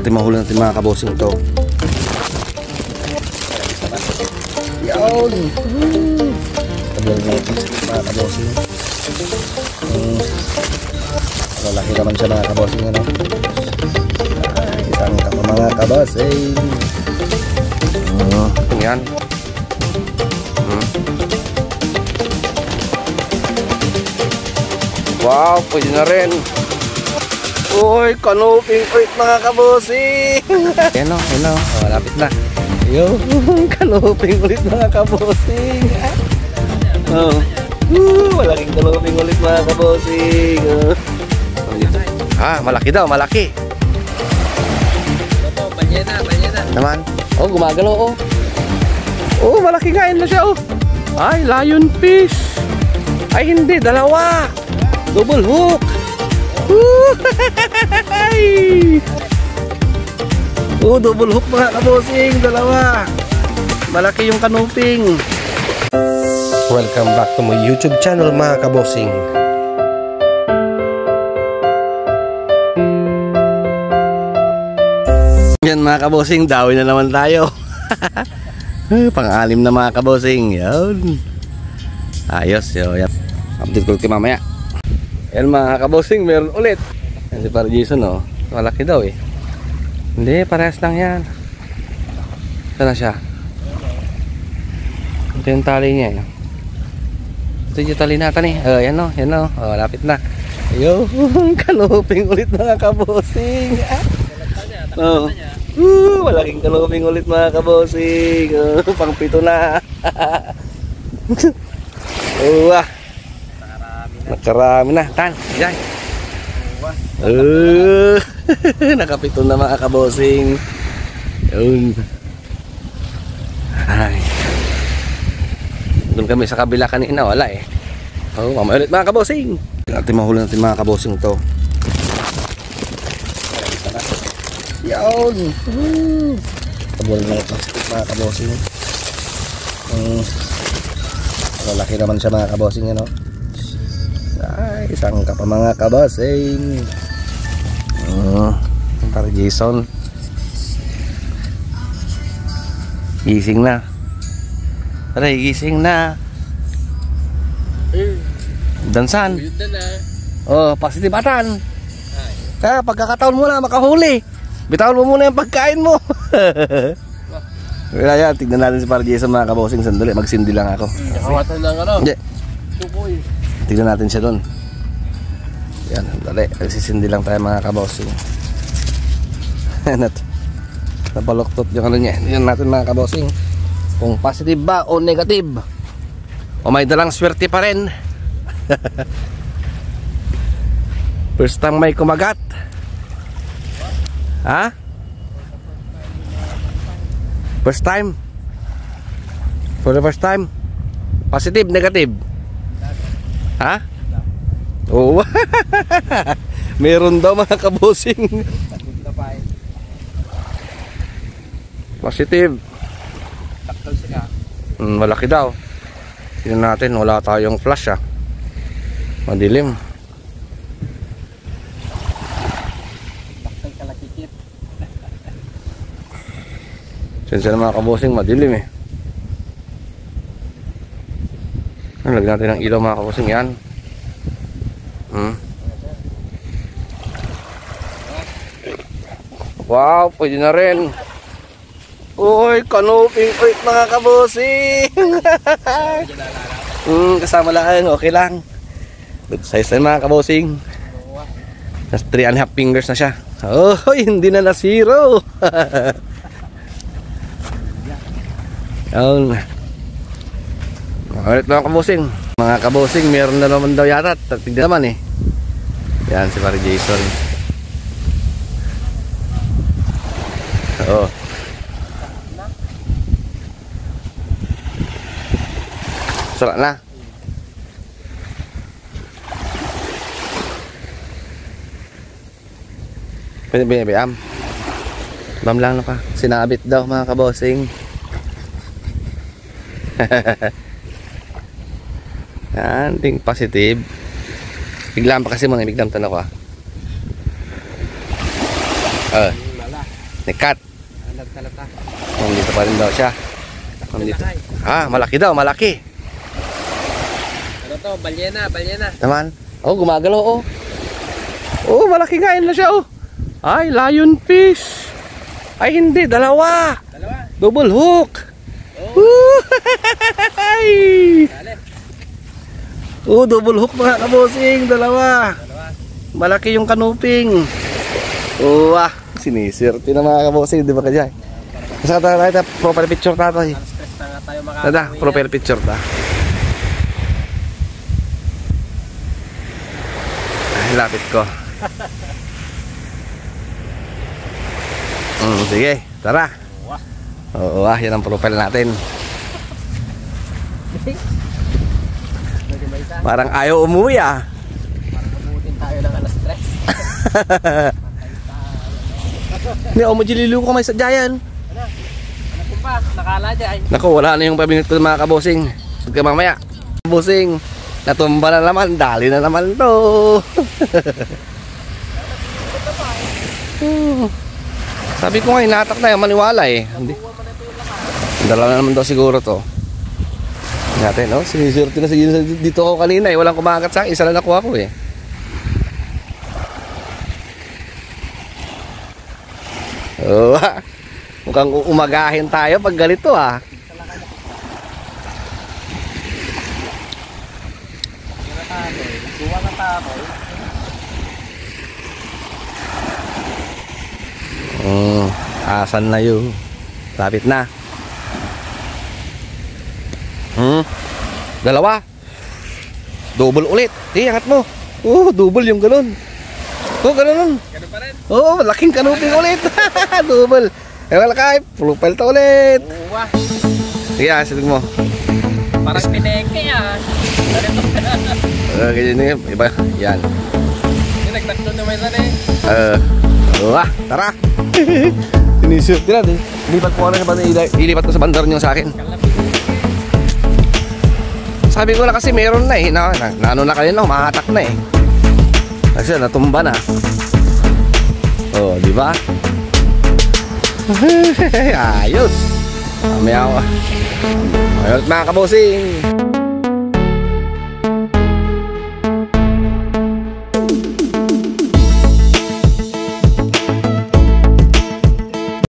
Natin mahuli natin mga kabosing to. Yun! Tagal na ito mga kabosing. Malaki naman siya mga kabosing. Ano? Isang kapa mga kabosing. Yan. Wow, pwede na rin. Uy, kanuping ulit mga kabosing. Yan o, yan o. Malapit na. Yung kanuping ulit mga kabosing. Malaking kanuping ulit mga kabosing. Malaki daw, malaki. Banyena, banyena. Naman. Gumagalaw malaki nga yun na siya Ay, lionfish. Ay, hindi, dalawa. Double hook. Double hook mga kabosing, dalawa. Malaki yung kanuping. Welcome back to my YouTube channel mga kabosing. Yan mga kabosing, dawi na naman tayo. Pang-alim na mga kabosing. Yan. Ayos yun. Update ko ulit mamaya. Yan mga kabosing, meron ulit. Yan si Par Jason malaki daw Hindi, parehas lang yan. Ito na siya. Ito yung tali niya Ito yung tali natin yan lapit na. Ayun, kanuping ulit mga kabosing. Malaking kanuping ulit mga kabosing. Pang pito na. Nakarami na. Tan, yan. Nakapito na mga kabosing. Yun. Ay. Doon kami sa kabila kanina, wala mamaya ulit mga kabosing. Natin mahuli natin mga kabosing to. Yun. Tabol na plastic mga kabosing. Malaki naman siya mga kabosing Ay, isang kapa mga kabosing. Par Jason. Gising na. Aray, gising na. Dansan. Positive atan. Kaya pagkakataon mo na makahuli. Bitawan mo muna yung pagkain mo. Kaya yan, tignan natin si Par Jason mga kabosing. Sandali, magsindi lang ako. Nakawatan lang Tukoy. Tignan natin siya doon. Yan, dali. Nagsisindi lang tayo mga kabosing. Napaluktot yung niya. Tignan natin mga kabosing. Kung positive ba o negative. O may dalang swerte pa rin. First time may kumagat. First time? For the first time? Positive, negative? Meron daw mga kabosing. Positive. Malaki daw. Tingnan natin, wala tayong flash madilim. Sensya na mga kabosing, madilim lagyan natin ng ilaw mga kabosing. Yan. Wow, pwede na rin. Uy, kanuping ulit mga kabosing. Kasama lang, okay lang. Good size na mga kabosing. Nas 3.5 fingers na siya. Hindi na zero. Yan. Ulit mga kabosing. Mga kabosing, meron na naman daw yata. Tignan naman Yan si Par Jason. Surat na. Pwede am. Bam lang pa. Sinabit daw mga kabosing. Yan, ting positive. Biglaan pa kasi muna, biglang tanong ko Nikat. Nagtalata. Nandito pa rin daw siya. Nandito. Malaki daw, malaki. Ano to? Balyena, balyena. Naman. Oh, gumagalaw oh. Oh, malaki nga yun na siya oh. Ay, lionfish. Ay, hindi, dalawa. Dalawa. Double hook. Oh. Ay. Dale. Oh, double hook mga kabosing, dalawa. Dalawa. Malaki yung kanuping. Oh, sinisirti na mga kabosing, di ba ka dyan? Masa ka tayo, profile picture tayo. Stress na nga tayo makakawin. Tada, profile picture ta. Ay, lapit ko. Sige, tara. Oo, yan ang profile natin. Parang ayaw umuwi Parang mabutin tayo ng alas stress. Hindi, majililo ko may sadya yan. Ano kung ba? Nakala dyan. Naku, wala na yung pabinit ko mga kabosing. Huwag mamaya. Kabosing, natumba na naman. Dali na naman to. Sabi ko nga, hinatak na yung maniwala eh. Hindi. Dala na naman daw siguro to. Natin, no? Sinisirti na dito ako kanina eh. Walang kumakat sa akin. Isa lang nakuha ko eh. Oh, mukhang umagahin tayo pag ganito ah. Asan na yun? Lapit na. Dalawa. Double ulit. Angat mo. Oh, double yung ganun. Oh, ganun. Ganun pa rin. Oh, laking kanuping ulit. Double. Wala ka. Profile to ulit. Uwa. Sige, sinig mo. Parang pineke ah. Ganyan yun. Iba. Yan. Yung nagtatlo naman na eh. Tara. Sinisip nila. Ilipat ko na ilipat ko sa bandar nyo sa akin. Sabi ko na kasi meron na eh. Naano na kanina, mahatak na eh. Kasi natumba na. Oh, di ba? Ayos. Ayos mga kabosing.